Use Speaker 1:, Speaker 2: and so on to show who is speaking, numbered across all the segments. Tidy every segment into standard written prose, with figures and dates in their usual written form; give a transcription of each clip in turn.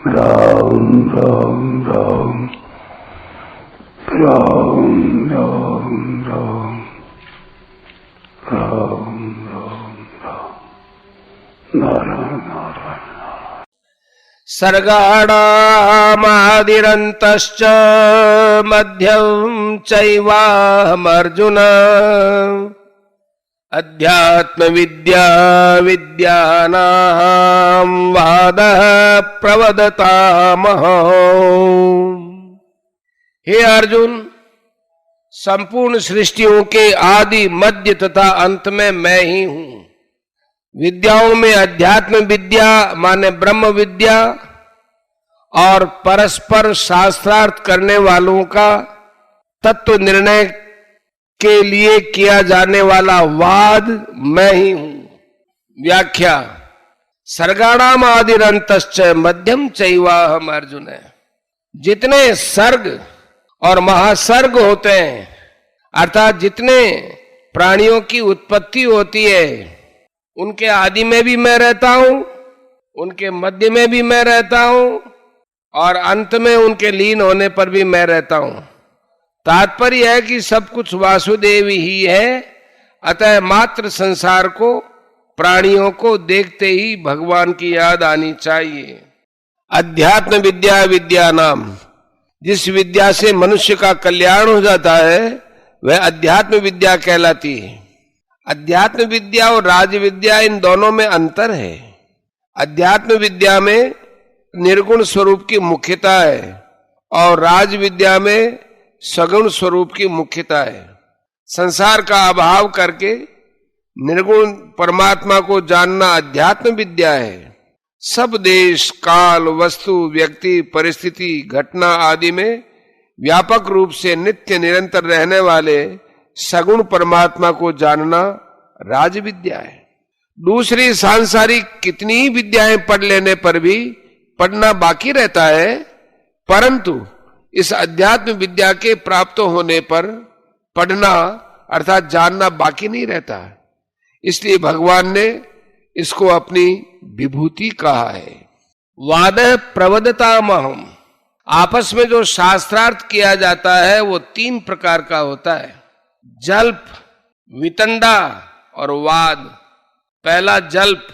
Speaker 1: राम राम राम राम राम राम राम राम राम नारायण नारायण।
Speaker 2: सर्गाणामादिरन्तश्च मध्यं चैवाहमर्जुन अध्यात्मविद्या विद्यानां वादः प्रवदतामहो। हे अर्जुन, संपूर्ण सृष्टियों के आदि मध्य तथा अंत में मैं ही हूं। विद्याओं में अध्यात्म विद्या माने ब्रह्म विद्या और परस्पर शास्त्रार्थ करने वालों का तत्व निर्णय के लिए किया जाने वाला वाद मैं ही हूं। व्याख्या। सर्गाणाम आदिरंतश्च मध्यम चैवाहम अर्जुन। जितने सर्ग और महासर्ग होते हैं, अर्थात जितने प्राणियों की उत्पत्ति होती है, उनके आदि में भी मैं रहता हूं, उनके मध्य में भी मैं रहता हूं और अंत में उनके लीन होने पर भी मैं रहता हूं। तात्पर्य है कि सब कुछ वासुदेव ही है, अतः मात्र संसार को, प्राणियों को देखते ही भगवान की याद आनी चाहिए। अध्यात्म विद्या विद्या नाम, जिस विद्या से मनुष्य का कल्याण हो जाता है वह अध्यात्म विद्या कहलाती है। अध्यात्म विद्या और राज विद्या, इन दोनों में अंतर है। अध्यात्म विद्या में निर्गुण स्वरूप की मुख्यता है और राज विद्या में सगुण स्वरूप की मुख्यता है। संसार का अभाव करके निर्गुण परमात्मा को जानना अध्यात्म विद्या है। सब देश, काल, वस्तु, व्यक्ति, परिस्थिति, घटना आदि में व्यापक रूप से नित्य निरंतर रहने वाले सगुण परमात्मा को जानना राज विद्या है। दूसरी सांसारिक कितनी ही विद्याएं पढ़ लेने पर भी पढ़ना बाकी रहता है, परंतु इस अध्यात्म विद्या के प्राप्त होने पर पढ़ना अर्थात जानना बाकी नहीं रहता। इसलिए भगवान ने इसको अपनी विभूति कहा है। वाद प्रवदतामहम्। आपस में जो शास्त्रार्थ किया जाता है वो 3 प्रकार का होता है: जल्प, वितंडा और वाद। पहला जल्प,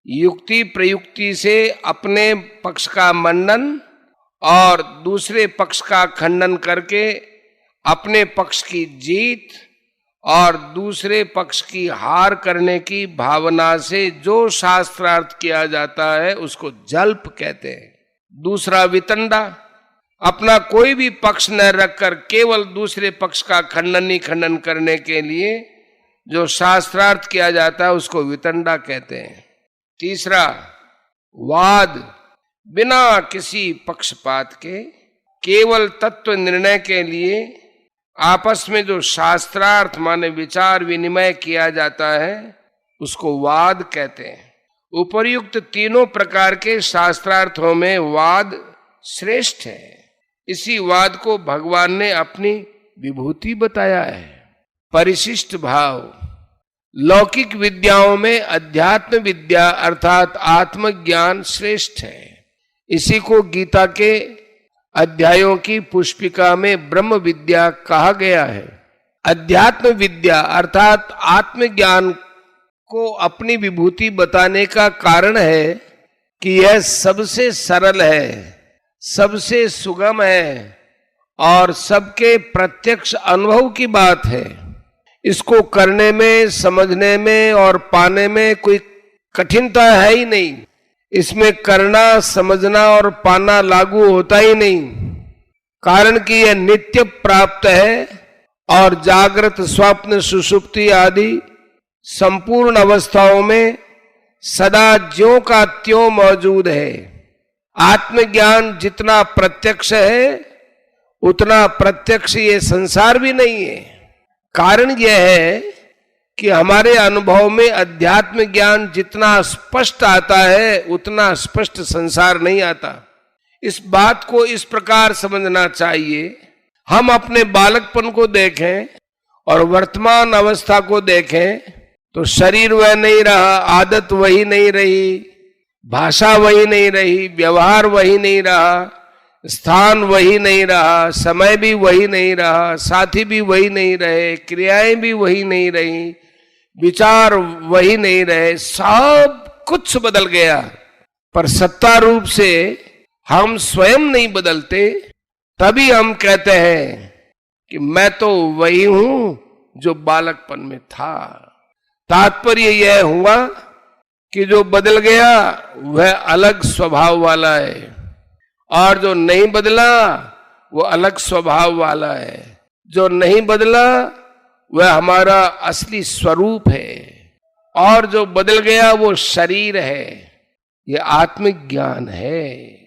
Speaker 2: युक्ति प्रयुक्ति से अपने पक्ष का मंडन और दूसरे पक्ष का खंडन करके अपने पक्ष की जीत और दूसरे पक्ष की हार करने की भावना से जो शास्त्रार्थ किया जाता है उसको जल्प कहते हैं। दूसरा वितंडा, अपना कोई भी पक्ष न रखकर केवल दूसरे पक्ष का खंडन ही खंडन करने के लिए जो शास्त्रार्थ किया जाता है उसको वितंडा कहते हैं। तीसरा वाद, बिना किसी पक्षपात के केवल तत्व निर्णय के लिए आपस में जो शास्त्रार्थ माने विचार विनिमय किया जाता है उसको वाद कहते हैं। उपर्युक्त तीनों प्रकार के शास्त्रार्थों में वाद श्रेष्ठ है। इसी वाद को भगवान ने अपनी विभूति बताया है। परिशिष्ट भाव। लौकिक विद्याओं में अध्यात्म विद्या अर्थात आत्मज्ञान श्रेष्ठ है। इसी को गीता के अध्यायों की पुष्पिका में ब्रह्म विद्या कहा गया है। अध्यात्म विद्या अर्थात आत्मज्ञान को अपनी विभूति बताने का कारण है कि यह सबसे सरल है, सबसे सुगम है और सबके प्रत्यक्ष अनुभव की बात है। इसको करने में, समझने में और पाने में कोई कठिनता है ही नहीं। इसमें करना, समझना और पाना लागू होता ही नहीं, कारण कि यह नित्य प्राप्त है और जागृत, स्वप्न, सुषुप्ति आदि संपूर्ण अवस्थाओं में सदा ज्यों का त्यों मौजूद है। आत्मज्ञान जितना प्रत्यक्ष है उतना प्रत्यक्ष ये संसार भी नहीं है। कारण यह है कि हमारे अनुभव में अध्यात्म ज्ञान जितना स्पष्ट आता है उतना स्पष्ट संसार नहीं आता। इस बात को इस प्रकार समझना चाहिए, हम अपने बालकपन को देखें और वर्तमान अवस्था को देखें तो शरीर वह नहीं रहा, आदत वही नहीं रही, भाषा वही नहीं रही, व्यवहार वही नहीं रहा, स्थान वही नहीं रहा, समय भी वही नहीं रहा, साथी भी वही नहीं रहे, क्रियाएं भी वही नहीं रही, विचार वही नहीं रहे, सब कुछ बदल गया। पर सत्ता रूप से हम स्वयं नहीं बदलते, तभी हम कहते हैं कि मैं तो वही हूं जो बालकपन में था। तात्पर्य यह हुआ कि जो बदल गया वह अलग स्वभाव वाला है, और जो नहीं बदला वो अलग स्वभाव वाला है। जो नहीं बदला वह हमारा असली स्वरूप है, और जो बदल गया वो शरीर है। ये आत्मिक ज्ञान है।